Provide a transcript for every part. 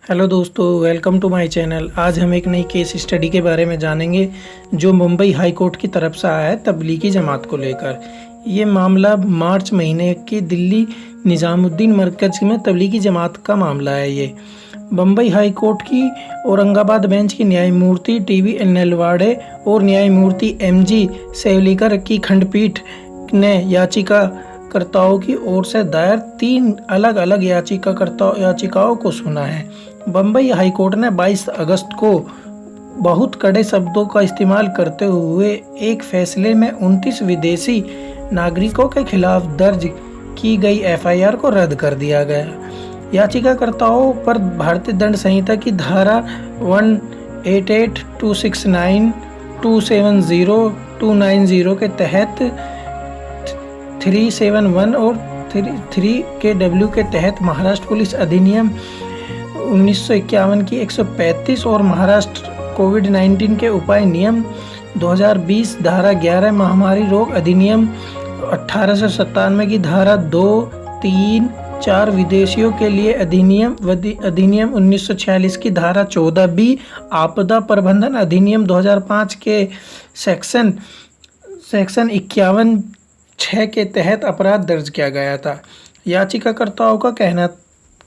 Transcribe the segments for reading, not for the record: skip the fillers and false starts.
Hello दोस्तों, welcome to my channel. आज हम एक नई केस स्टडी के बारे में जानेंगे जो मुंबई हाई कोर्ट की तरफ से आया है तबलीगी जमात को लेकर। ये मामला मार्च महीने की दिल्ली निज़ामुद्दीन मरकज़ में तबलीगी जमात का मामला है। ये मुंबई हाई कोर्ट की औरंगाबाद बेंच की न्यायमूर्ति टी.वी. नलवाड़े और न्यायमूर्ति एम.जी. सेवलीकर की खंडपीठ ने याचिकाकर्ताओं की ओर से दायर 3 अलग अलग याचिकाओं को सुना है। बम्बई हाई कोर्ट ने 22 अगस्त को बहुत कड़े शब्दों का इस्तेमाल करते हुए एक फैसले में 29 विदेशी नागरिकों के खिलाफ दर्ज की गई एफआईआर को रद्द कर दिया गया। याचिकाकर्ताओं पर भारतीय दंड संहिता की धारा 188, 269, 270, 290 के तहत 371 और 3 KW के तहत महाराष्ट्र पुलिस अधिनियम 1951 की 135 और महाराष्ट्र कोविड-19 के उपाय नियम 2020 धारा 11 महामारी रोग अधिनियम 1897 की धारा 2, 3, 4 विदेशियों के लिए अधिनियम 1946 की धारा 14B आपदा प्रबंधन अधिनियम 2005 के सेक्शन 51(6) के तहत अपराध दर्ज किया गया था। याचिकाकर्ताओं का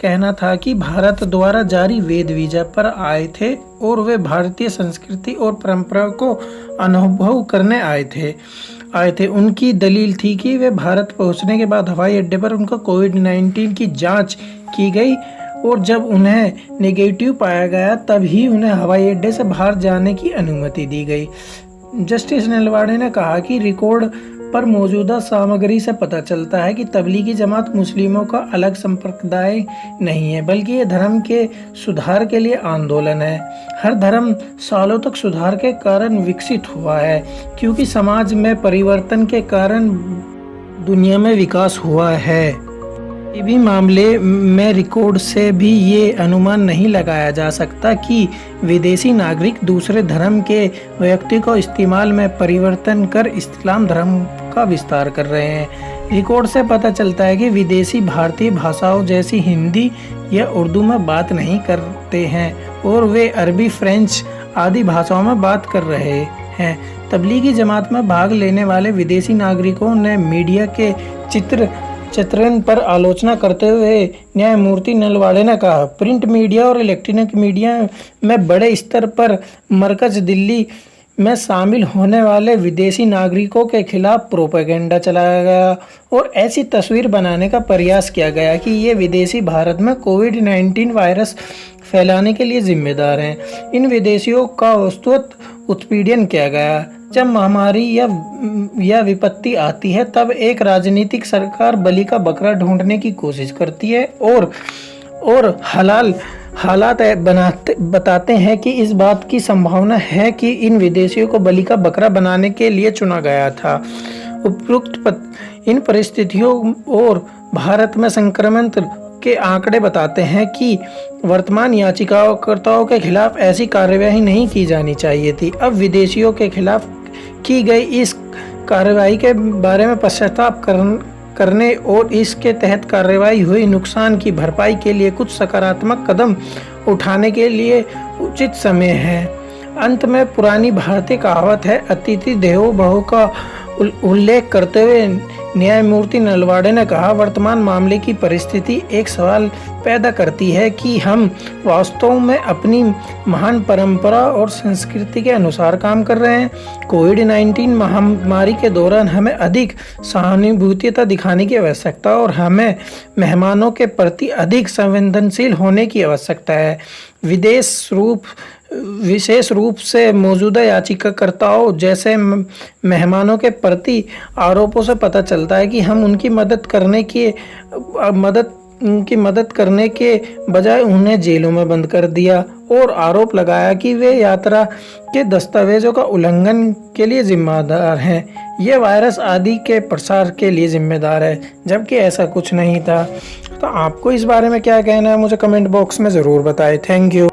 कहना था कि भारत द्वारा जारी वैध वीजा पर आए थे और वे भारतीय संस्कृति और परंपरा को अनुभव करने आए थे। उनकी दलील थी कि वे भारत पहुंचने के बाद हवाई अड्डे पर उनका कोविड-19 की जांच की गई और जब उन्हें नेगेटिव पाया गया तभी उन्हें हवाई अड्डे से बाहर जाने की अनुमति दी गई। जस्टिस नलवाड़े ने कहा कि रिकॉर्ड पर मौजूदा सामग्री से पता चलता है कि तबलीगी जमात मुस्लिमों का अलग संप्रदाय नहीं है, बल्कि ये धर्म के सुधार के लिए आंदोलन है। हर धर्म सालों तक सुधार के कारण विकसित हुआ है, क्योंकि समाज में परिवर्तन के कारण दुनिया में विकास हुआ है। किसी भी मामले में रिकॉर्ड से भी ये अनुमान नहीं लगाया जा सकता कि विदेशी नागरिक दूसरे धर्म के व्यक्ति को इस्तेमाल में परिवर्तन कर इस्लाम धर्म का विस्तार कर रहे हैं। रिकॉर्ड से पता चलता है कि विदेशी भारतीय भाषाओं जैसी हिंदी या उर्दू में बात नहीं करते हैं और वे अरबी, फ्रेंच आदि भाषाओं में बात कर रहे हैं। तबलीगी जमात में भाग लेने वाले विदेशी नागरिकों ने मीडिया के चित्रण पर आलोचना करते हुए न्यायमूर्ति नलवाड़े ने कहा, प्रिंट मीडिया और इलेक्ट्रॉनिक मीडिया में बड़े स्तर पर मरकज दिल्ली में शामिल होने वाले विदेशी नागरिकों के खिलाफ प्रोपेगेंडा चलाया गया और ऐसी तस्वीर बनाने का प्रयास किया गया कि ये विदेशी भारत में कोविड-19 वायरस फैलाने के लिए जिम्मेदार हैं। इन विदेशियों का वस्तुतः उत्पीड़न किया गया। जब महामारी या विपत्ति आती है तब एक राजनीतिक सरकार बलि का बकरा ढूंढने की कोशिश करती है और हालात बताते हैं कि इस बात की संभावना है कि इन विदेशियों को बलि का बकरा बनाने के लिए चुना गया था। उपरोक्त इन परिस्थितियों और भारत में संक्रमण के आंकड़े बताते हैं कि वर्तमान याचिकाकर्ताओं के खिलाफ ऐसी कार्यवाही नहीं की जानी चाहिए थी। अब विदेशियों के खिलाफ की गई इस कार्रवाई के बारे में पश्चाताप करने और इसके तहत कार्रवाई हुई नुकसान की भरपाई के लिए कुछ सकारात्मक कदम उठाने के लिए उचित समय है। अंत में पुरानी भारतीय कहावत है, अतिथि देवो भव का उल्लेख करते हुए न्यायमूर्ति नलवाड़े ने कहा, वर्तमान मामले की परिस्थिति एक सवाल पैदा करती है कि हम वास्तव में अपनी महान परंपरा और संस्कृति के अनुसार काम कर रहे हैं। कोविड-19 महामारी के दौरान हमें अधिक सहानुभूतिता दिखाने की आवश्यकता और हमें मेहमानों के प्रति अधिक संवेदनशील होने की आवश्यकता है। विशेष रूप से मौजूदा याचिकाकर्ताओं जैसे मेहमानों के प्रति आरोपों से पता चलता है कि हम उनकी मदद करने के बजाय उन्हें जेलों में बंद कर दिया और आरोप लगाया कि वे यात्रा के दस्तावेजों का उल्लंघन के लिए जिम्मेदार हैं। ये वायरस आदि के प्रसार के लिए जिम्मेदार है, जबकि ऐसा कुछ नहीं था। तो आपको इस बारे में क्या कहना है, मुझे कमेंट बॉक्स में ज़रूर बताएं। Thank you.